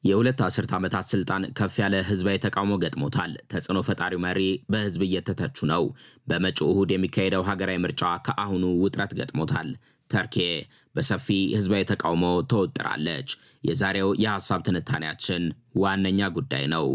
የሁለት አስርት ዓመታት ስልጣን ከፍ ያለ ህዝባዊ ተቃውሞ ገጥሞታል። ተጽዕኖ ፈጣሪው መሪ በህዝብ እየተተቹ ነው። በመጪው እሁድ የሚካሄደው ሀገራዊ ምርጫ ከአሁኑ ውጥረት ገጥሞታል። ተርኬ በሰፊ ህዝባዊ ተቃውሞ ተወጥራለች። የዛሬው የሐሳብ ትንታኔያችን ዋነኛ ጉዳይ ነው።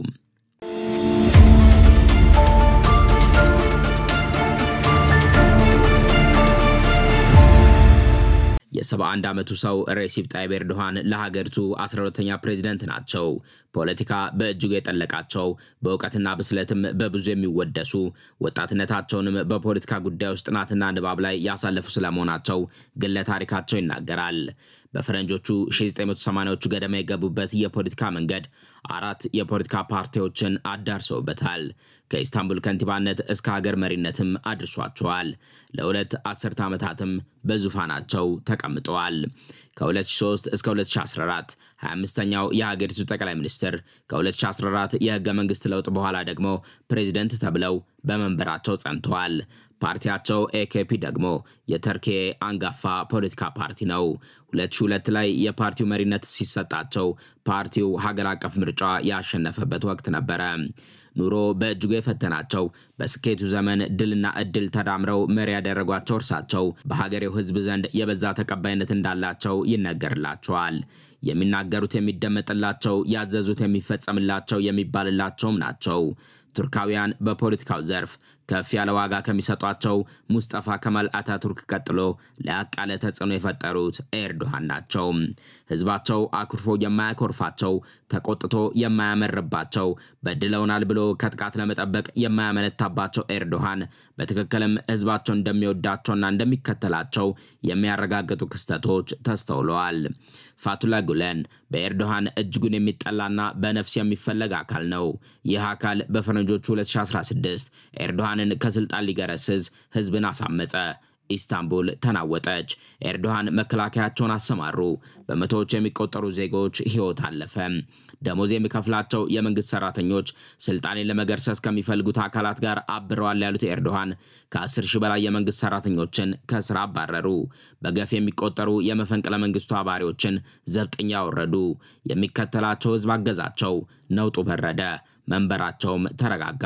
የ71 ዓመቱ ሰው ሬሲፕ ጣይብ ኤርዶሃን ለሀገሪቱ 12ኛ ፕሬዝዳንት ናቸው። ፖለቲካ በእጅጉ የጠለቃቸው በእውቀትና ብስለትም በብዙ የሚወደሱ ወጣትነታቸውንም በፖለቲካ ጉዳዮች ጥናትና ንባብ ላይ ያሳለፉ ስለመሆናቸው ግለ ታሪካቸው ይናገራል። በፈረንጆቹ 1980ዎቹ ገደማ የገቡበት የፖለቲካ መንገድ አራት የፖለቲካ ፓርቲዎችን አዳርሰውበታል። ከኢስታንቡል ከንቲባነት እስከ ሀገር መሪነትም አድርሷቸዋል። ለሁለት አስርተ ዓመታትም በዙፋናቸው ተቀምጠዋል። ከ2003 እስከ 2014 25ኛው የሀገሪቱ ጠቅላይ ሚኒስትር፣ ከ2014 የህገ መንግስት ለውጥ በኋላ ደግሞ ፕሬዝዳንት ተብለው በመንበራቸው ጸንተዋል። ፓርቲያቸው ኤኬፒ ደግሞ የተርኬ አንጋፋ ፖለቲካ ፓርቲ ነው። 2002 ላይ የፓርቲው መሪነት ሲሰጣቸው ፓርቲው ሀገር አቀፍ ምርጫ ያሸነፈበት ወቅት ነበረ። ኑሮ በእጅጉ የፈተናቸው በስኬቱ ዘመን ድልና እድል ተዳምረው መሪ ያደረጓቸው እርሳቸው በሀገሬው ህዝብ ዘንድ የበዛ ተቀባይነት እንዳላቸው ይነገርላቸዋል። የሚናገሩት የሚደመጥላቸው፣ ያዘዙት የሚፈጸምላቸው የሚባልላቸውም ናቸው። ቱርካውያን በፖለቲካው ዘርፍ ከፍ ያለ ዋጋ ከሚሰጧቸው ሙስጠፋ ከማል አታቱርክ ቀጥሎ ለያቅ ያለ ተጽዕኖ የፈጠሩት ኤርዶሃን ናቸው። ህዝባቸው አኩርፎ የማያኮርፋቸው፣ ተቆጥቶ የማያመርባቸው፣ በድለውናል ብሎ ከጥቃት ለመጠበቅ የማያመነታባቸው ኤርዶሃን በትክክልም ህዝባቸው እንደሚወዳቸውና እንደሚከተላቸው የሚያረጋግጡ ክስተቶች ተስተውለዋል። ፋቱላ ጉለን በኤርዶሃን እጅጉን የሚጠላና በነፍስ የሚፈለግ አካል ነው። ይህ አካል በፈረንጆቹ 2016 ኤርዶሃንን ከስልጣን ሊገረስስ ህዝብን አሳመጸ። ኢስታንቡል ተናወጠች። ኤርዶሃን መከላከያቸውን አሰማሩ። በመቶዎች የሚቆጠሩ ዜጎች ህይወት አለፈ። ደሞዝ የሚከፍላቸው የመንግስት ሰራተኞች ስልጣኔን ለመገርሰስ ከሚፈልጉት አካላት ጋር አብረዋል ያሉት ኤርዶሃን ከ10 ሺህ በላይ የመንግስት ሰራተኞችን ከስራ አባረሩ። በገፍ የሚቆጠሩ የመፈንቅለ መንግስቱ አባሪዎችን ዘብጥኛ ወረዱ። የሚከተላቸው ህዝብ አገዛቸው። ነውጡ በረደ። መንበራቸውም ተረጋጋ።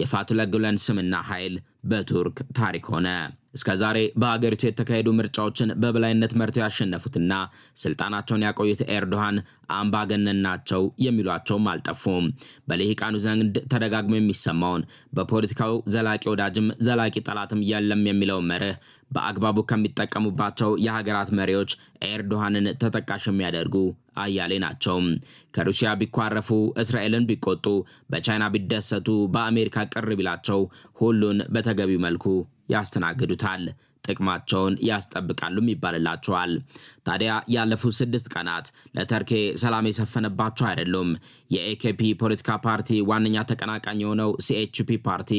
የፋቱላ ጉለን ስምና ኃይል በቱርክ ታሪክ ሆነ። እስከዛሬ በሀገሪቱ የተካሄዱ ምርጫዎችን በበላይነት መርተው ያሸነፉትና ስልጣናቸውን ያቆዩት ኤርዶሃን አምባገነን ናቸው የሚሏቸውም አልጠፉም። በልሂቃኑ ዘንድ ተደጋግሞ የሚሰማውን በፖለቲካው ዘላቂ ወዳጅም ዘላቂ ጠላትም የለም የሚለው መርህ በአግባቡ ከሚጠቀሙባቸው የሀገራት መሪዎች ኤርዶሃንን ተጠቃሽ የሚያደርጉ አያሌ ናቸው። ከሩሲያ ቢኳረፉ፣ እስራኤልን ቢቆጡ፣ በቻይና ቢደሰቱ፣ በአሜሪካ ቅር ቢላቸው ሁሉን በተገቢው መልኩ ያስተናግዱታል። ጥቅማቸውን ያስጠብቃሉም ይባልላቸዋል። ታዲያ ያለፉት 6 ቀናት ለተርኬ ሰላም የሰፈነባቸው አይደሉም። የኤኬፒ ፖለቲካ ፓርቲ ዋነኛ ተቀናቃኝ የሆነው ሲኤችፒ ፓርቲ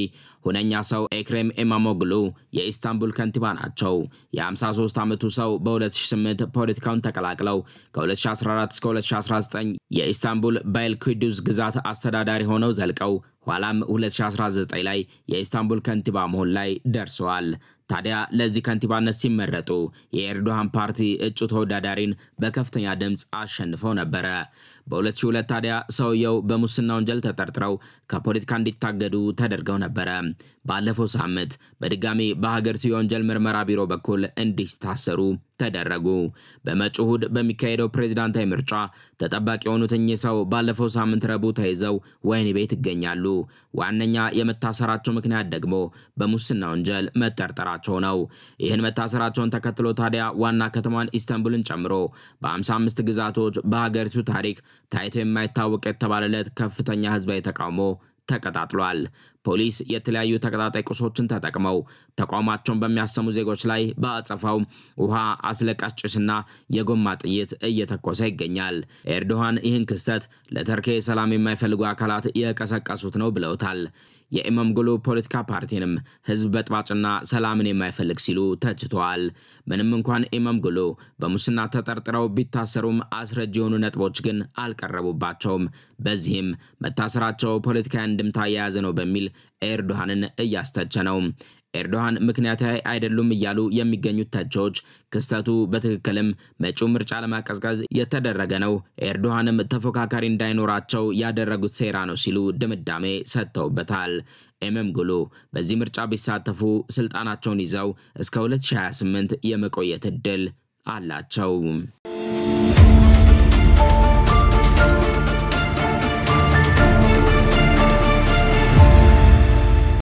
ሁነኛ ሰው ኤክሬም ኢማሞግሉ የኢስታንቡል ከንቲባ ናቸው። የ53 ዓመቱ ሰው በ2008 ፖለቲካውን ተቀላቅለው ከ2014 እስከ 2019 የኢስታንቡል ባይልኩዱዝ ግዛት አስተዳዳሪ ሆነው ዘልቀው ኋላም 2019 ላይ የኢስታንቡል ከንቲባ መሆን ላይ ደርሰዋል። ታዲያ ለዚህ ከንቲባነት ሲመረጡ የኤርዶሃን ፓርቲ እጩ ተወዳዳሪን በከፍተኛ ድምጽ አሸንፈው ነበር። በ2002 ታዲያ ሰውየው በሙስና ወንጀል ተጠርጥረው ከፖለቲካ እንዲታገዱ ተደርገው ነበር። ባለፈው ሳምንት በድጋሚ በሀገሪቱ የወንጀል ምርመራ ቢሮ በኩል እንዲታሰሩ ተደረጉ። በመጪው እሁድ በሚካሄደው ፕሬዝዳንታዊ ምርጫ ተጠባቂ የሆኑት እኚህ ሰው ባለፈው ሳምንት ረቡዕ ተይዘው ወህኒ ቤት ይገኛሉ። ዋነኛ የመታሰራቸው ምክንያት ደግሞ በሙስና ወንጀል መጠርጠራቸው ነው። ይህን መታሰራቸውን ተከትሎ ታዲያ ዋና ከተማን ኢስታንቡልን ጨምሮ በ55 ግዛቶች በሀገሪቱ ታሪክ ታይቶ የማይታወቅ የተባለለት ከፍተኛ ህዝባዊ ተቃውሞ ተቀጣጥሏል። ፖሊስ የተለያዩ ተቀጣጣይ ቁሶችን ተጠቅመው ተቋማቸውን በሚያሰሙ ዜጎች ላይ በአጸፋው ውሃ፣ አስለቃሽ ጭስና የጎማ ጥይት እየተኮሰ ይገኛል። ኤርዶሃን ይህን ክስተት ለተርኬ ሰላም የማይፈልጉ አካላት የቀሰቀሱት ነው ብለውታል። የኢማሞግሉ ፖለቲካ ፓርቲንም ህዝብ በጥባጭና ሰላምን የማይፈልግ ሲሉ ተችተዋል። ምንም እንኳን ኢማሞግሉ በሙስና ተጠርጥረው ቢታሰሩም አስረጅ የሆኑ ነጥቦች ግን አልቀረቡባቸውም። በዚህም መታሰራቸው ፖለቲካዊ እንድምታ የያዘ ነው በሚል ኤርዶሃንን እያስተቸ ነው። ኤርዶሃን ምክንያታዊ አይደሉም እያሉ የሚገኙት ተቾች ክስተቱ በትክክልም መጪው ምርጫ ለማቀዝቀዝ የተደረገ ነው፣ ኤርዶሃንም ተፎካካሪ እንዳይኖራቸው ያደረጉት ሴራ ነው ሲሉ ድምዳሜ ሰጥተውበታል። ኤምኤምግሉ በዚህ ምርጫ ቢሳተፉ ስልጣናቸውን ይዘው እስከ 2028 የመቆየት እድል አላቸው።